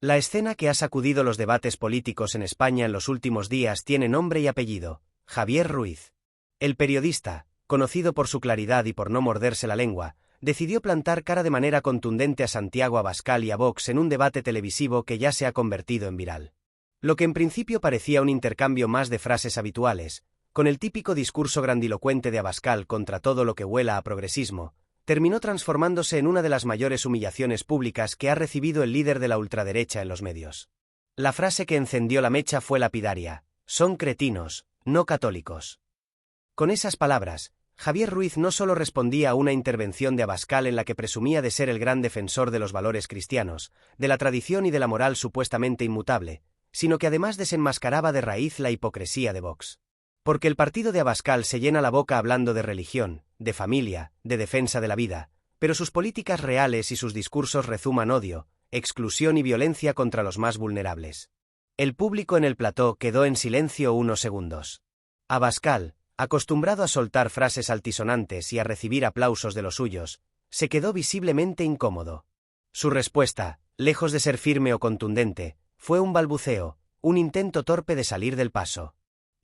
La escena que ha sacudido los debates políticos en España en los últimos días tiene nombre y apellido: Javier Ruiz. El periodista, conocido por su claridad y por no morderse la lengua, decidió plantar cara de manera contundente a Santiago Abascal y a Vox en un debate televisivo que ya se ha convertido en viral. Lo que en principio parecía un intercambio más de frases habituales, con el típico discurso grandilocuente de Abascal contra todo lo que huela a progresismo, terminó transformándose en una de las mayores humillaciones públicas que ha recibido el líder de la ultraderecha en los medios. La frase que encendió la mecha fue lapidaria: son cretinos, no católicos. Con esas palabras, Javier Ruiz no solo respondía a una intervención de Abascal en la que presumía de ser el gran defensor de los valores cristianos, de la tradición y de la moral supuestamente inmutable, sino que además desenmascaraba de raíz la hipocresía de Vox. Porque el partido de Abascal se llena la boca hablando de religión, de familia, de defensa de la vida, pero sus políticas reales y sus discursos rezuman odio, exclusión y violencia contra los más vulnerables. El público en el plató quedó en silencio unos segundos. Abascal, acostumbrado a soltar frases altisonantes y a recibir aplausos de los suyos, se quedó visiblemente incómodo. Su respuesta, lejos de ser firme o contundente, fue un balbuceo, un intento torpe de salir del paso.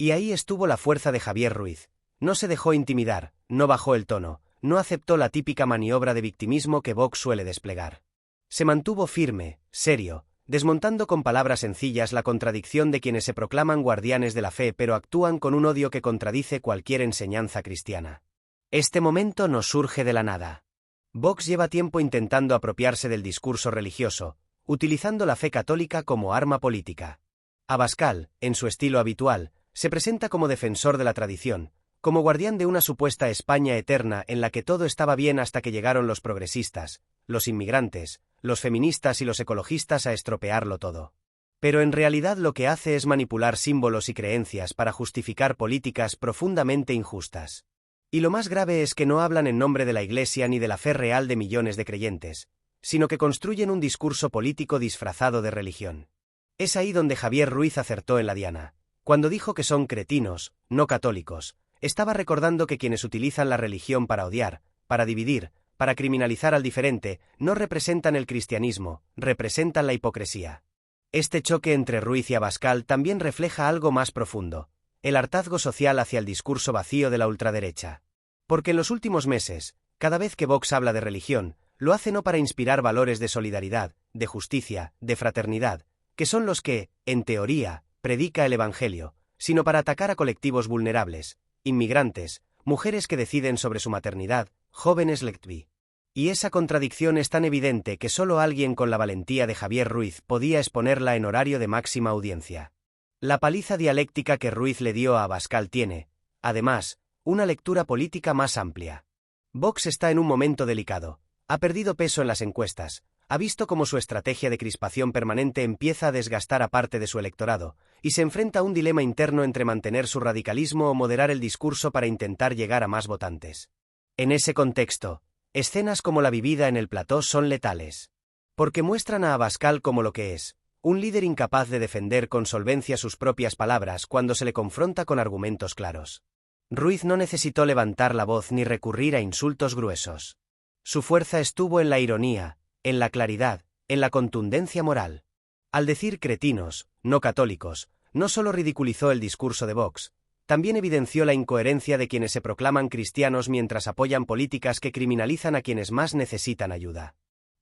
Y ahí estuvo la fuerza de Javier Ruiz. No se dejó intimidar, no bajó el tono, no aceptó la típica maniobra de victimismo que Vox suele desplegar. Se mantuvo firme, serio, desmontando con palabras sencillas la contradicción de quienes se proclaman guardianes de la fe pero actúan con un odio que contradice cualquier enseñanza cristiana. Este momento no surge de la nada. Vox lleva tiempo intentando apropiarse del discurso religioso, utilizando la fe católica como arma política. Abascal, en su estilo habitual, se presenta como defensor de la tradición, como guardián de una supuesta España eterna en la que todo estaba bien hasta que llegaron los progresistas, los inmigrantes, los feministas y los ecologistas a estropearlo todo. Pero en realidad lo que hace es manipular símbolos y creencias para justificar políticas profundamente injustas. Y lo más grave es que no hablan en nombre de la Iglesia ni de la fe real de millones de creyentes, sino que construyen un discurso político disfrazado de religión. Es ahí donde Javier Ruiz acertó en la diana. Cuando dijo que son cretinos, no católicos, estaba recordando que quienes utilizan la religión para odiar, para dividir, para criminalizar al diferente, no representan el cristianismo, representan la hipocresía. Este choque entre Ruiz y Abascal también refleja algo más profundo: el hartazgo social hacia el discurso vacío de la ultraderecha. Porque en los últimos meses, cada vez que Vox habla de religión, lo hace no para inspirar valores de solidaridad, de justicia, de fraternidad, que son los que, en teoría, predica el Evangelio, sino para atacar a colectivos vulnerables, inmigrantes, mujeres que deciden sobre su maternidad, jóvenes LGTBI. Y esa contradicción es tan evidente que solo alguien con la valentía de Javier Ruiz podía exponerla en horario de máxima audiencia. La paliza dialéctica que Ruiz le dio a Abascal tiene, además, una lectura política más amplia. Vox está en un momento delicado. Ha perdido peso en las encuestas, ha visto cómo su estrategia de crispación permanente empieza a desgastar a parte de su electorado, y se enfrenta a un dilema interno entre mantener su radicalismo o moderar el discurso para intentar llegar a más votantes. En ese contexto, escenas como la vivida en el plató son letales. Porque muestran a Abascal como lo que es, un líder incapaz de defender con solvencia sus propias palabras cuando se le confronta con argumentos claros. Ruiz no necesitó levantar la voz ni recurrir a insultos gruesos. Su fuerza estuvo en la ironía, en la claridad, en la contundencia moral. Al decir cretinos, no católicos, no solo ridiculizó el discurso de Vox, también evidenció la incoherencia de quienes se proclaman cristianos mientras apoyan políticas que criminalizan a quienes más necesitan ayuda.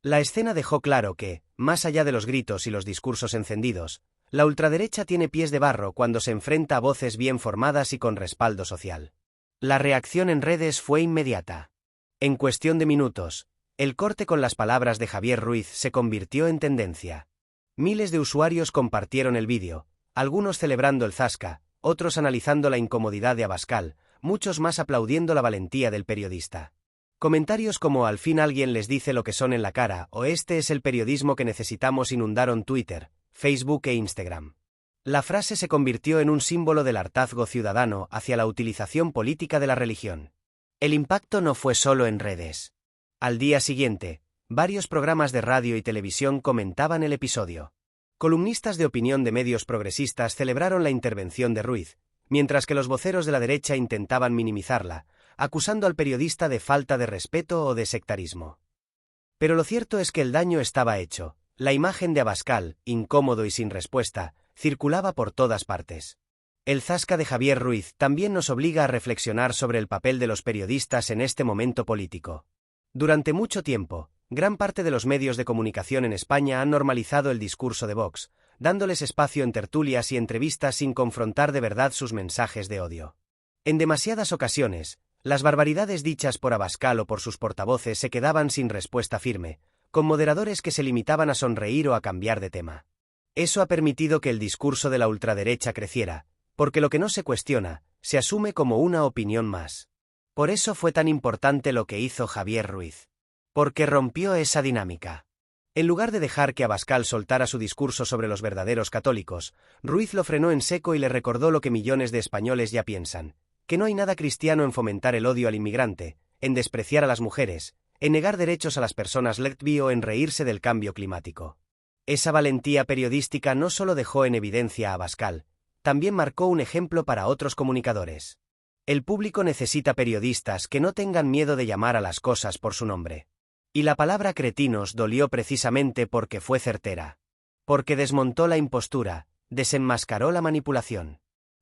La escena dejó claro que, más allá de los gritos y los discursos encendidos, la ultraderecha tiene pies de barro cuando se enfrenta a voces bien formadas y con respaldo social. La reacción en redes fue inmediata. En cuestión de minutos, el corte con las palabras de Javier Ruiz se convirtió en tendencia. Miles de usuarios compartieron el vídeo, algunos celebrando el zasca, otros analizando la incomodidad de Abascal, muchos más aplaudiendo la valentía del periodista. Comentarios como "al fin alguien les dice lo que son en la cara" o "este es el periodismo que necesitamos" inundaron Twitter, Facebook e Instagram. La frase se convirtió en un símbolo del hartazgo ciudadano hacia la utilización política de la religión. El impacto no fue solo en redes. Al día siguiente, varios programas de radio y televisión comentaban el episodio. Columnistas de opinión de medios progresistas celebraron la intervención de Ruiz, mientras que los voceros de la derecha intentaban minimizarla, acusando al periodista de falta de respeto o de sectarismo. Pero lo cierto es que el daño estaba hecho. La imagen de Abascal, incómodo y sin respuesta, circulaba por todas partes. El zasca de Javier Ruiz también nos obliga a reflexionar sobre el papel de los periodistas en este momento político. Durante mucho tiempo, gran parte de los medios de comunicación en España han normalizado el discurso de Vox, dándoles espacio en tertulias y entrevistas sin confrontar de verdad sus mensajes de odio. En demasiadas ocasiones, las barbaridades dichas por Abascal o por sus portavoces se quedaban sin respuesta firme, con moderadores que se limitaban a sonreír o a cambiar de tema. Eso ha permitido que el discurso de la ultraderecha creciera, porque lo que no se cuestiona, se asume como una opinión más. Por eso fue tan importante lo que hizo Javier Ruiz. Porque rompió esa dinámica. En lugar de dejar que Abascal soltara su discurso sobre los verdaderos católicos, Ruiz lo frenó en seco y le recordó lo que millones de españoles ya piensan, que no hay nada cristiano en fomentar el odio al inmigrante, en despreciar a las mujeres, en negar derechos a las personas LGTBI o en reírse del cambio climático. Esa valentía periodística no solo dejó en evidencia a Abascal, también marcó un ejemplo para otros comunicadores. El público necesita periodistas que no tengan miedo de llamar a las cosas por su nombre. Y la palabra cretinos dolió precisamente porque fue certera. Porque desmontó la impostura, desenmascaró la manipulación.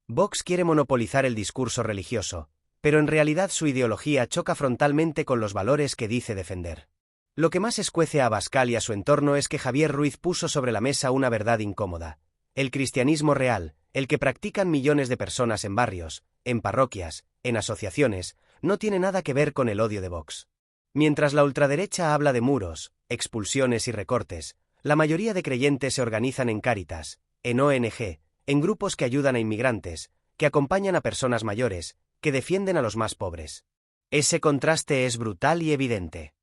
Vox quiere monopolizar el discurso religioso, pero en realidad su ideología choca frontalmente con los valores que dice defender. Lo que más escuece a Abascal y a su entorno es que Javier Ruiz puso sobre la mesa una verdad incómoda. El cristianismo real, el que practican millones de personas en barrios, en parroquias, en asociaciones, no tiene nada que ver con el odio de Vox. Mientras la ultraderecha habla de muros, expulsiones y recortes, la mayoría de creyentes se organizan en Cáritas, en ONG, en grupos que ayudan a inmigrantes, que acompañan a personas mayores, que defienden a los más pobres. Ese contraste es brutal y evidente.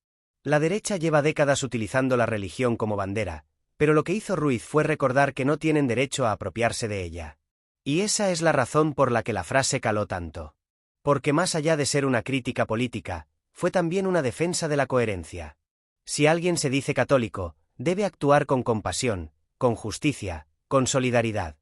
La derecha lleva décadas utilizando la religión como bandera, pero lo que hizo Ruiz fue recordar que no tienen derecho a apropiarse de ella. Y esa es la razón por la que la frase caló tanto. Porque más allá de ser una crítica política, fue también una defensa de la coherencia. Si alguien se dice católico, debe actuar con compasión, con justicia, con solidaridad.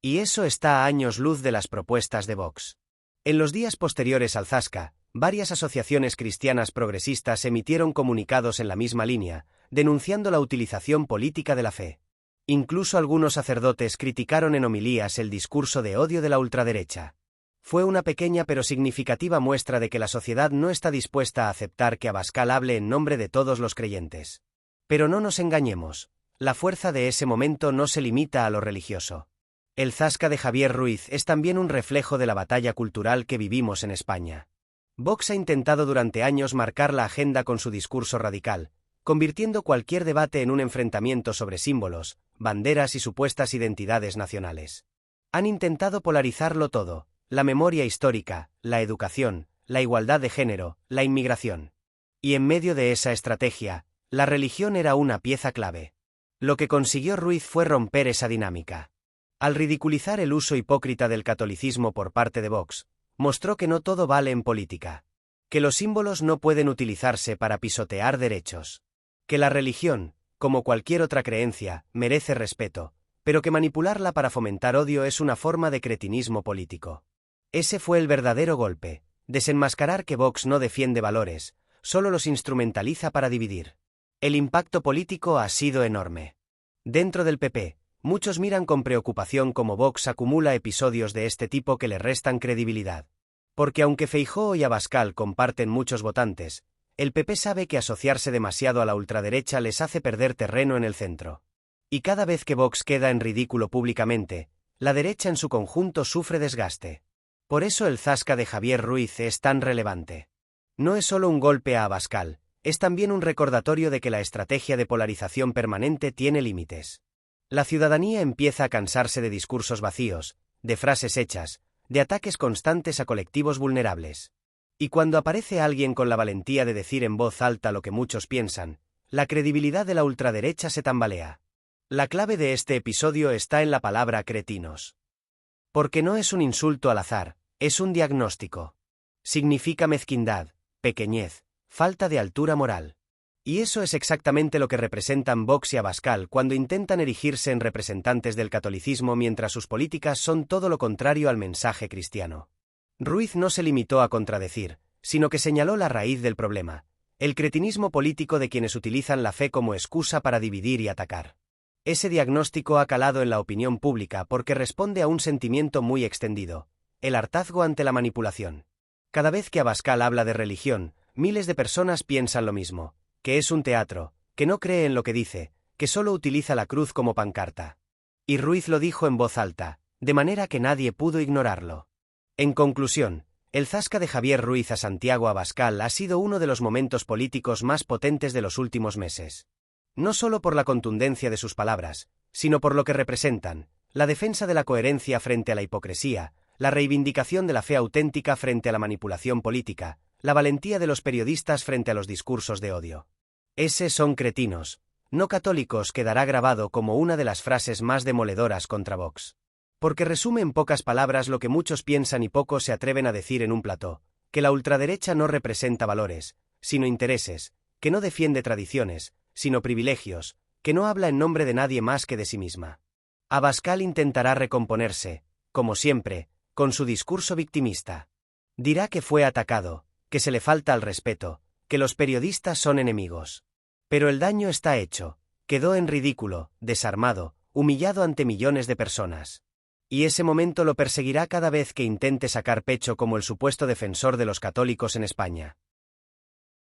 Y eso está a años luz de las propuestas de Vox. En los días posteriores al zasca, varias asociaciones cristianas progresistas emitieron comunicados en la misma línea, denunciando la utilización política de la fe. Incluso algunos sacerdotes criticaron en homilías el discurso de odio de la ultraderecha. Fue una pequeña pero significativa muestra de que la sociedad no está dispuesta a aceptar que Abascal hable en nombre de todos los creyentes. Pero no nos engañemos, la fuerza de ese momento no se limita a lo religioso. El zasca de Javier Ruiz es también un reflejo de la batalla cultural que vivimos en España. Vox ha intentado durante años marcar la agenda con su discurso radical, convirtiendo cualquier debate en un enfrentamiento sobre símbolos, banderas y supuestas identidades nacionales. Han intentado polarizarlo todo: la memoria histórica, la educación, la igualdad de género, la inmigración. Y en medio de esa estrategia, la religión era una pieza clave. Lo que consiguió Ruiz fue romper esa dinámica. Al ridiculizar el uso hipócrita del catolicismo por parte de Vox, mostró que no todo vale en política. Que los símbolos no pueden utilizarse para pisotear derechos. Que la religión, como cualquier otra creencia, merece respeto, pero que manipularla para fomentar odio es una forma de cretinismo político. Ese fue el verdadero golpe: desenmascarar que Vox no defiende valores, solo los instrumentaliza para dividir. El impacto político ha sido enorme. Dentro del PP, muchos miran con preocupación cómo Vox acumula episodios de este tipo que le restan credibilidad. Porque aunque Feijóo y Abascal comparten muchos votantes, el PP sabe que asociarse demasiado a la ultraderecha les hace perder terreno en el centro. Y cada vez que Vox queda en ridículo públicamente, la derecha en su conjunto sufre desgaste. Por eso el zasca de Javier Ruiz es tan relevante. No es solo un golpe a Abascal, es también un recordatorio de que la estrategia de polarización permanente tiene límites. La ciudadanía empieza a cansarse de discursos vacíos, de frases hechas, de ataques constantes a colectivos vulnerables. Y cuando aparece alguien con la valentía de decir en voz alta lo que muchos piensan, la credibilidad de la ultraderecha se tambalea. La clave de este episodio está en la palabra cretinos. Porque no es un insulto al azar, es un diagnóstico. Significa mezquindad, pequeñez, falta de altura moral. Y eso es exactamente lo que representan Vox y Abascal cuando intentan erigirse en representantes del catolicismo mientras sus políticas son todo lo contrario al mensaje cristiano. Ruiz no se limitó a contradecir, sino que señaló la raíz del problema: el cretinismo político de quienes utilizan la fe como excusa para dividir y atacar. Ese diagnóstico ha calado en la opinión pública porque responde a un sentimiento muy extendido: el hartazgo ante la manipulación. Cada vez que Abascal habla de religión, miles de personas piensan lo mismo: que es un teatro, que no cree en lo que dice, que solo utiliza la cruz como pancarta. Y Ruiz lo dijo en voz alta, de manera que nadie pudo ignorarlo. En conclusión, el zasca de Javier Ruiz a Santiago Abascal ha sido uno de los momentos políticos más potentes de los últimos meses. No solo por la contundencia de sus palabras, sino por lo que representan: la defensa de la coherencia frente a la hipocresía, la reivindicación de la fe auténtica frente a la manipulación política, la valentía de los periodistas frente a los discursos de odio. Ese "son cretinos, no católicos" quedará grabado como una de las frases más demoledoras contra Vox. Porque resume en pocas palabras lo que muchos piensan y pocos se atreven a decir en un plató: que la ultraderecha no representa valores, sino intereses, que no defiende tradiciones, sino privilegios, que no habla en nombre de nadie más que de sí misma. Abascal intentará recomponerse, como siempre, con su discurso victimista. Dirá que fue atacado, que se le falta al respeto, que los periodistas son enemigos. Pero el daño está hecho: quedó en ridículo, desarmado, humillado ante millones de personas. Y ese momento lo perseguirá cada vez que intente sacar pecho como el supuesto defensor de los católicos en España.